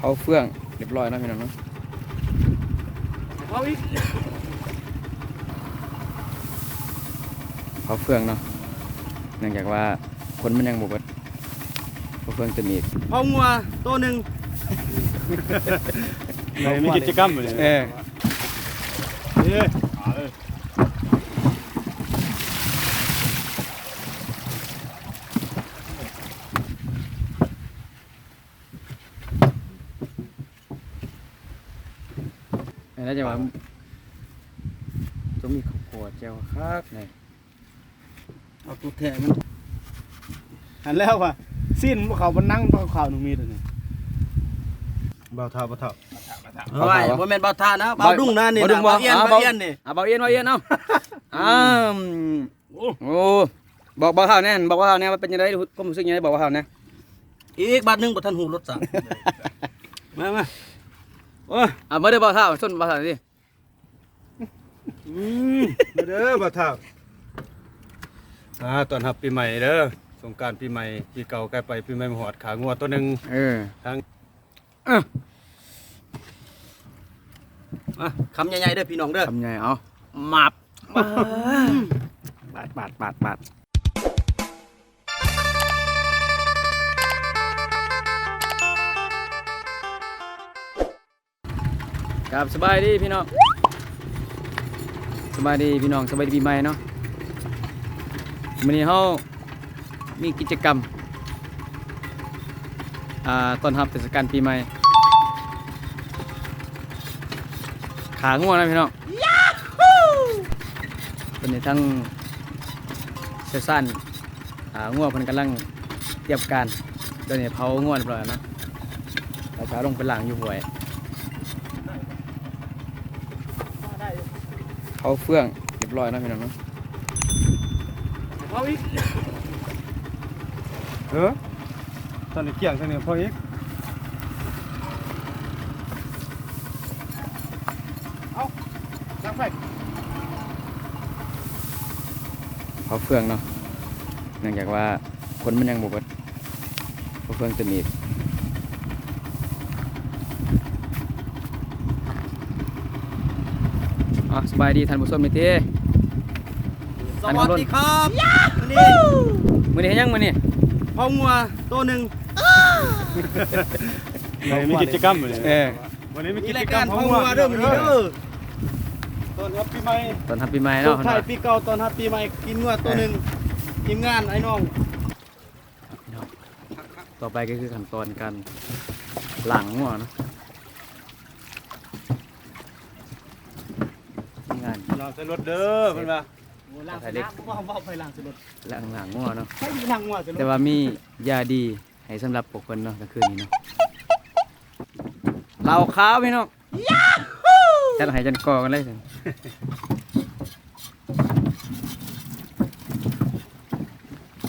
เขาเฟื่องเรียบร้อยนะพี่น้องเนาะเอาอีกเขาเฟื่องเนาะเนื่องจากว่าคนมันยังบ่เบิดเขาเฟื่องจะมี เอางัวตัวหนึ่งมีกิจกรรมเลยแล้วจะว่าต้องมีข้าวโพดแจ่วคักนี่ เอาตัวแทนมันหันแล้วว่ะสิ้นพวกเขามันนั่งพวกเขาหนูมีตัวนี้ เบาเท่า เอาไว้บ่แม่นเบาท่านะเบาดุ้งนะนี่นะเบาเอียนเบาเอียนนี่ เบาเอียนเนาะโอ้บอกเบาเท่าแน่บอกว่าเท่าแน่ว่าเป็นยังไงก็รู้สึกยังไงบอกว่าเท่าแน่ อีกบาทนึงบ่ทันหูรถสั่งมาโอ้ยมาเด้อเบาเท่าส้นเบาเท่าดิเด้อเบาเท่าตอนรับปีใหม่เด้อสงกรานต์ปีใหม่ปีเก่าใกล้ไปปีใหม่มาหอดขางัวตัวนึงทั้งคำใหญ่ๆเด้อพี่น้องเด้อคำใหญ่เอาหมับบาดครับสบายดีพี่น้องสบายดีพี่น้องสบายดีปีใหม่เนาะวันนี้เรามีกิจกรรมต้อนรับเทศกาลปีใหม่ขาง่วงนะพี่น้องตอนนี้ทั้งเซซันง่วงเพิ่นกำลังเตรียมการตอนนี้เผาง่วงเรียบร้อยนะเราจะลงไปล้างอยู่ห้วยเขาเฟื่องเรียบร้อยนะพี่น้องเนาะเอาอีกตอนนี้เกี่ยงตอนนี้พออีกน้ำไฟเขาเฟื่องเนาะเนื่องจากว่าคนมันยังบ่เบิดเขาเฟื่องจะมีสบายดีท่านผู้ชมนี่ติสวัสดีครับมื้อนี้เฮ็ดหยังมื้อนี้ เอางัวตัวหนึ่งมีกิจกรรมเลยวันนี้มีกิจกรรมเอางัวเด้อมื้อนี้เด้อตอนรับปีใหม่ ตอนรับปีใหม่เนาะ ส่งท้ายปีเก่าตอนรับปีใหม่กินงัวตัวหนึ่งทีมงานไอ้น้องต่อไปก็คือขั้นตอนการล้างงัวเนาะงาน เราใส่รถเด้อเพิ่นว่าล้างสนามบ่เว้าไปล้างสนดล้างงัวเนาะให้ล้างงัวสนดแต่ว่ามียาดีให้สำหรับพวกเพิ่นเนาะก็คือนี่เนาะเหล้าขาวพี่น้องจัดให้จันกอกันเลยสิ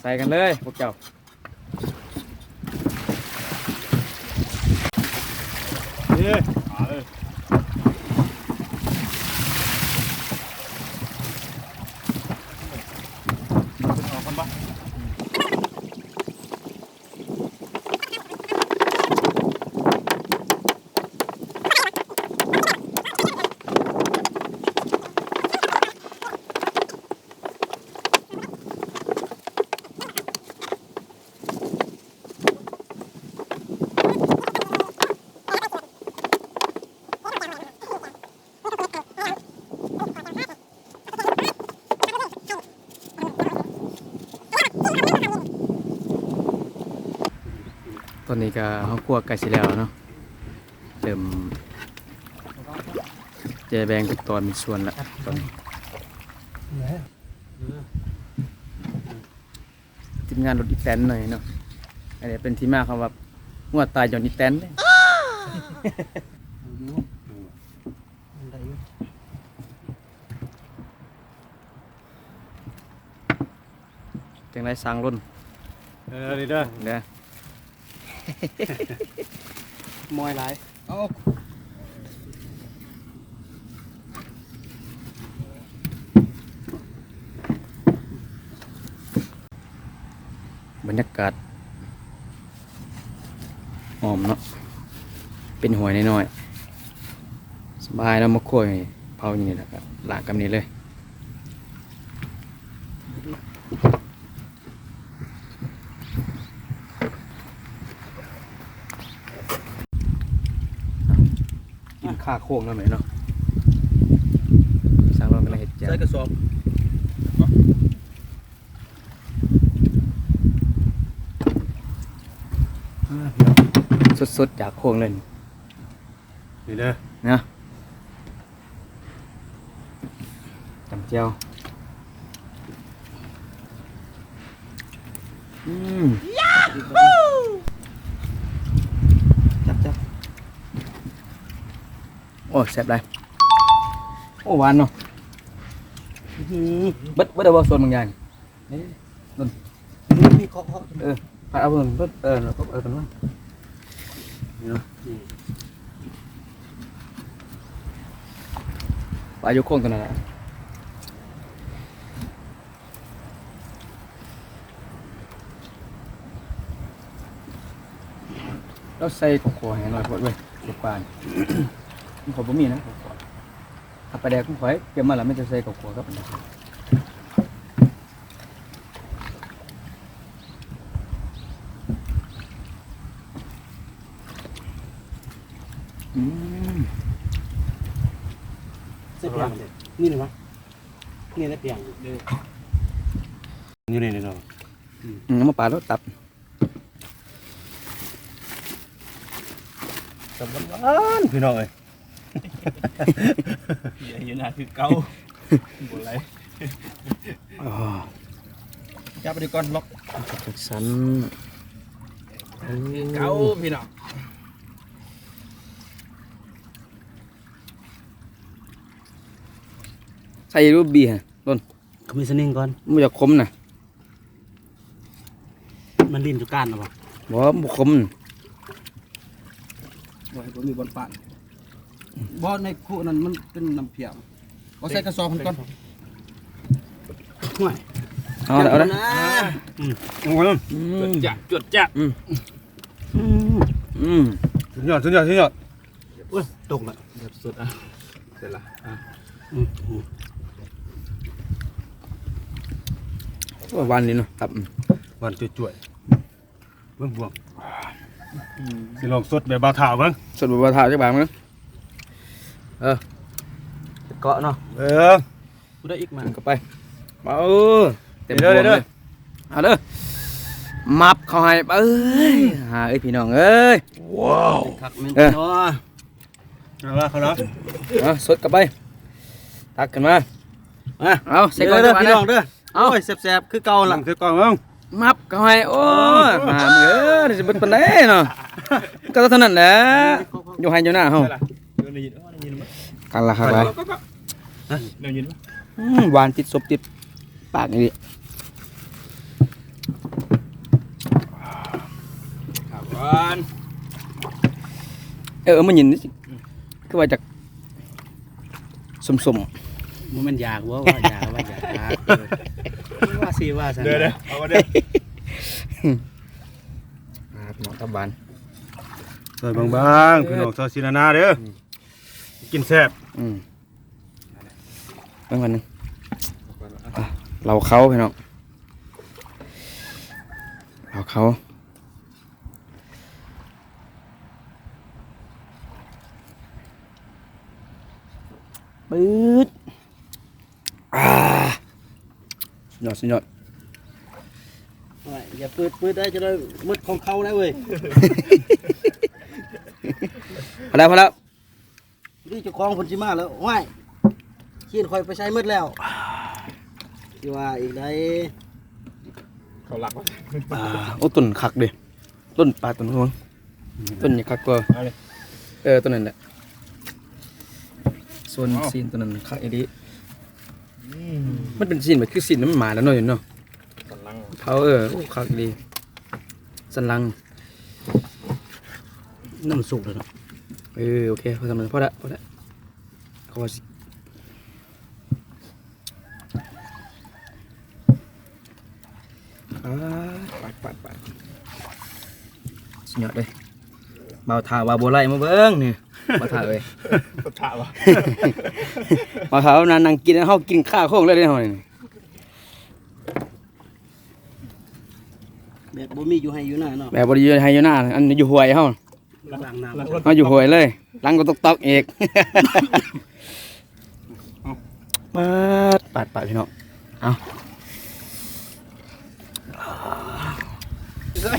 ใส่กันเลยพวกเจ้าตอนนี้ก็ห้องครัวใกล้สิแล้วเนาะเริ่มจะแบ่งเป็นตอนเป็นส่วนละตอนนี้ทีมงานรถอีแตนหน่อยเนาะอันนี้เป็นที่มาคำว่างวดตายย้อนอีแตนเลยจังไรสร้างรุ่นนี่เด้อเนี่ยมอยหลายบรรยากาศหอมเนาะ เป็นหวยน้อยๆสบายแล้วมาคั่วให้เผาอย่างนี้แหละครับล้างกับนี้เลยกินข้าโค้งแล้วไหมเนาะสร้างรองกันเลยเห็ดแจ่ว ใส่กระสอบ สดๆจากโค้งเลย นี่เด้อ นะจำเจียวจับโอ้แซ่บได้โอ้หวานเนาะเบิดเอาว่าส่วนบางอย่างนี่นน มีเคาะ ผัดเอาเพิ่มเบิดแล้วก็เป็นว่านี่เนาะปลายุโค้งตัวนั้นแหละแล้วใส่กบขัวให้หน่อยพอดเว้ยกบปานมันขอบ่มีนะกบขัวถ้าปลาแดกผมขอให้เก็บมาแล้วไม่จะใส่กบขัวครับเสียเปียงนี่เลยวะนี่ได้เปียง อยู่นี่เนาะ มาปลาแล้วตับ สำบ้านพี่น้องเอ้ย อยู่น่ะคือเก่าบ่ไรจับไปดีก่อนล็อก จากสัน เก่าพี่น้อง ใส่รูปบีฮะต้น เขามีสนิงก่อน มันจะคมนะ มันลิ้นจุก้านนะบ่ บ่บ่คมน่ะ บ่ให้ผมมีบอลป่านบ่ในคู่นั้นมันเป็นน้ำเพียงก็ใส่กระสอบมันก่อนห่วย เอาละเอาละ โอ้ย จวดจ้ะ สุดยอดสุดยอดสุดยอด โอ้ยตกละแบบสุดอ่ะเสร็จละว่าหวานนี่เนาะตับ วันจ่วยๆเบิ่งบวงสิลองสดแบบบ่าวถาวเบิ่ง สดบ่ทาจักบางมั้งเกาะเนาะ กูได้อีกมา มันก็ไปมาเต็มพวงเลยเอาเด้อมับเข้าให้เอ้ยหาเอ้ยพี่น้องเอ้ย คักแม่นเนาะ เอาละเขาเนาะ เอาสดกลับไปตักขึ้นมา เอาใส่ ใส่ ก่ ก่ อ อน น เด้ เด้ อ อ พี่ พี่ น้ น้ อ อง งเด้อ เอา โอ้ยแซ่บๆคือเก่า หลั ล่ะ งคือกล้องเบิ่ง มับเข้าให้โอ้ยมามึงสิเบิดปานใดเนาะก็เท่านั้นแหละอยู่ให้อยู่หน้าเฮากันละครับไปหวานติดศพติดปากนี่ดิ มันยินสิคือว่าจากสม มันอยากว่าอยากว่าสิว่าซั่น เด้อเอามาเด้อ พี่น้องตะบาน ซอยบางๆพี่น้องซอยสินาเด้อกินแซ่บ เบิ่งวันนึงเราเขาพี่น้องเราเขาปื๊ดสุดยอด อย่าปืดได้จะได้มืดของเขาได้เว้ย พอแล้ว นี่เจ้าของคนสิมาแล้วว้ายขี้นคอยไปใช้มืดแล้วที่ว่าอีกได้ โอ้ต้นคักดิต้นปลาต้นหัวต้นนี่คักกว่าต้นนั้นแหละโซนซีนต้นนั้นคักอีดีมันเป็นซีนแบบคือซีนน้ำหมาแล้วเนาะอยู่เนาะเขาคักดีสันลัง น้ำสุกเลยเนาะ โอเคพอทำเลยพอละเขาว่าสิปัดสุดยอดเลย เบาถ่าว่าบ่ไล่มาเบิ่งนี่ บ่ถ่าเอ้ย ถามว่า บ่ถ่าเอานั่งกินเฮากินข้าวโค้งเลยเด้เฮานี่ แบบบ่มีอยู่ให้อยู่หน้าเนาะ แบบบ่ได้อยู่ให้อยู่หน้าอันอยู่ห้วยเฮา ล้างน้ำ เฮาอยู่ห้วยเลยหลังก็ตอกๆอีกปาดพี่น้องเอา ใช่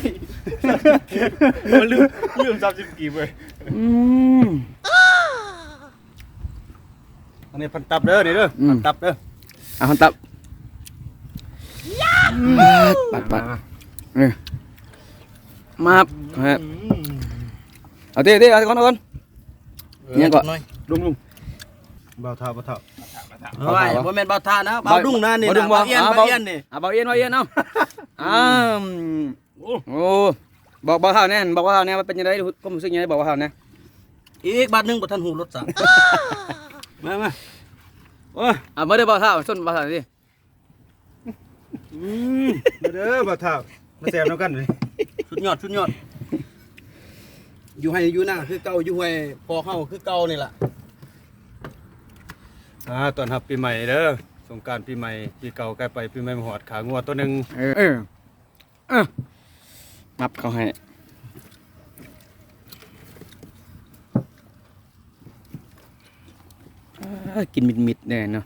ลืม30กีบเว้ย อืม อันนี้พันตับเด้อนี่เด้อพันตับเด้อ เอาหันตับปาดเออมาฮะเอาเต้เอาก่อนเนี่ยก่อน ลุงเบาเท่า บ่แม่นเบาถ่านะเบาดุ้งนะนี่นะเบาเอียนนี่ เบาเอียนเอาโอ้บอกเท่าแน่บอกว่าเท่าแน่ว่าเป็นยังไงก็รู้สึกยังไงบอกว่าเท่าแน่ อีกบาทหนึงบ่ทันหูรถสั่งมาโอ้ย มาเด้อบอกเท่าส้นบอกเท่าดิ มาเด้อเบาเท่ามาแซมน้ำกันเลย สุดยอดอยู่ให้อยู่หน้าคือเก่าอยู่ห้วยพอเข้าคือเก่านี่ล่ะ ตอนรับปีใหม่เด้อสงกรานต์ปีใหม่ปีเก่าใกล้ไปปีใหม่มาหอดขางัวตัวหนึง มับเขาให้กินมิดๆเนี่ยเนาะ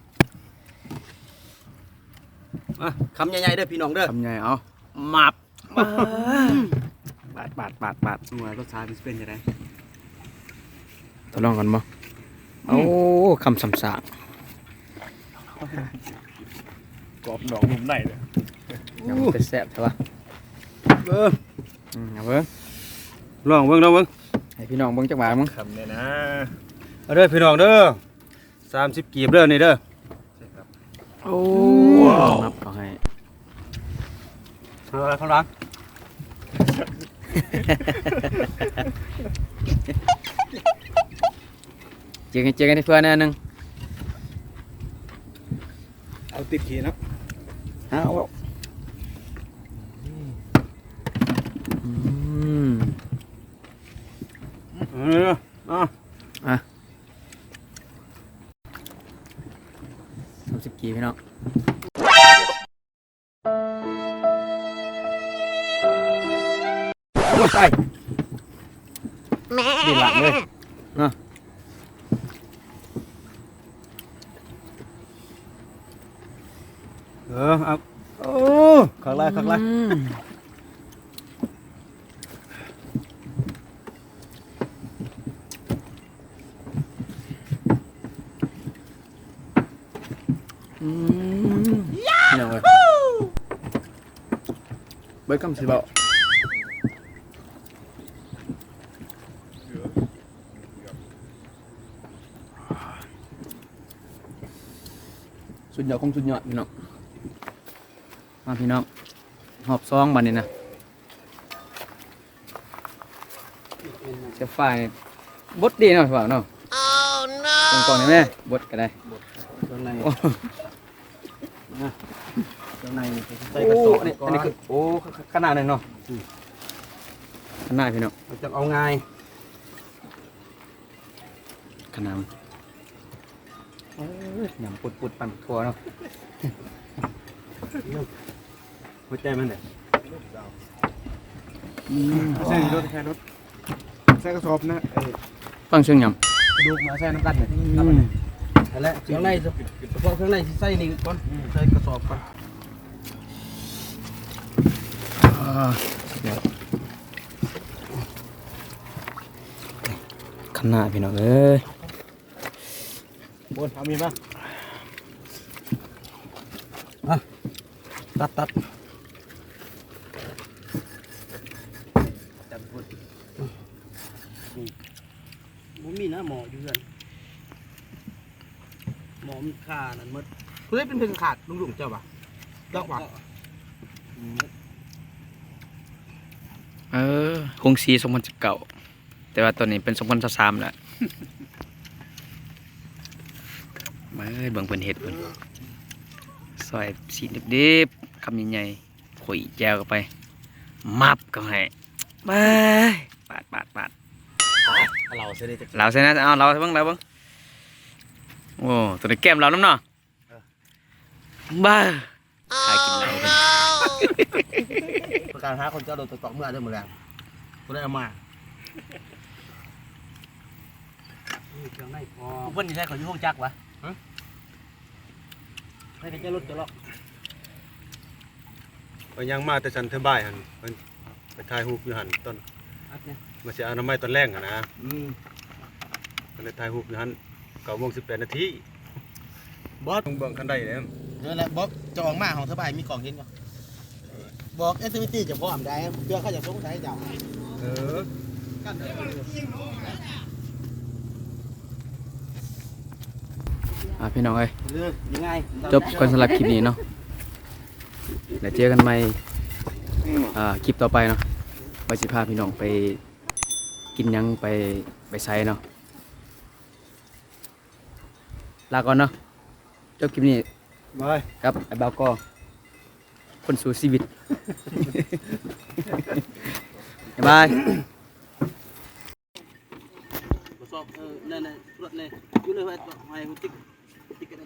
มาคำใหญ่ๆเด้อพี่น้องเด้อ ทำไงเอามับปาด หน่วยรสชาติมันเป็นจังได๋ ทดลองกันบ่โอ้คำสำสาก กรอบดอกนุ่มในเลย ยังมันจะแซ่บใช่ปะเอาเบิ่ง ลองเบิ่งให้พี่น้องเบิ่งจักบาทมั้ง คำเนี่ยนะเอาเด้อพี่น้องเด้อ30กีบเด้อนี่เด้อ โอ้มับเขาให้ เอาอะไรข้างหลัง เจอกันที่เพื่อนแน่นึง เอาติดขี้นะ เอา30กี่พี่น้องไปดีหลังเลยเนาะ เอาโอ้ข้างล่างยังเลยเบิร์ดกำสีเบาสุดยอดของสุดยอดพี่น้องมาพี่น้องหอบซองบันนี้นะเชฟฝ่ายบดดีเนาะเปล่าเนาะก่อนๆได้ไหมบดก็ได้ ข้างใน โอ้ ข้างในนี่ใส่ โอ้ กระสอบ อันนี้ ก่อ อันนี้คือโอ้ขนาดหนึ่งเนาะขนาดพี่น้อง มันจะเอาง่าย ขนาดหยำปุดปั่นทัวเนาะ หัวใจมันเนี่ย ใส่รถใส่กระสอบนะ ฟังเสียงหย ดูมาใส่น้ำกันเนี่ย ำ นั่นแหละข้างในเฉพาะข้างในสิใส่นี่ก่อนใส่กระสอบก่อน ขนาดพี่น้องเอ้ย บนเอามีป่ะ ตัด จับพุ่น บ่มีนะหมออยู่กันหมอมันฆ่านั่นหมดเฮ้ยเป็นเพิ่งขาดลุงเจ้าป่ะเจ้าป่ะ คงซี2019แต่ว่าตอนนี้เป็น2023แล้วมาเบิ่งเพิ่นเฮ็ดเพิ่นซอยสีดิบๆคำใหญ่ๆขุยแจวเข้าไปมับก็ให้ไปปาด เสร็จ เราใช่นะเอาเราเบิ่งเราเบิ่งโอ้ตัวนี้แก้มเราน้ำเนาะบ้าขายกินเราเพิ่น ประการหาคนเจ้าโดนตกเมื่อได้หมดแล้วกูได้เอามาเครื่องในพอเพิ่นนี่ได้เขาอยู่ห้องจักวะให้กันเจ้ารถจะล็อก ไปยังมาแต่ฉันเทบ่ายหั่นเพิ่นไปถ่ายรูปอยู่หั่นต้น อัดเนี่ย มาสิอนามัยตอนแรกหั่นนะ ก็เลยถ่ายรูปอยู่หั่น9:18 นาที บอส ต้องเบิ่งคันใดเด้อ นั่นแหละบอสจะออกมาของสบายมีกล่องเห็นป่ะบอกเอสเอ็มทีจะพร้อมได้เพื่อเขาจะสงสัยเจ้า เออ พี่น้องเอ้ย เลือกยังไง จบกันสำหรับคลิปนี้เนาะเดี๋ยวเจอกันใหม่คลิปต่อไปเนาะไปสิพาพี่น้องไปกินหยังไปไซเนาะลาก่อนเนาะจบคลิปนี้ บาย ครับไอ้บ่าวก็คนสู่ชีวิต บ๊ายบาย สอบนั่นรถเลยอยู่เลยไว้ให้ติ๊กกัน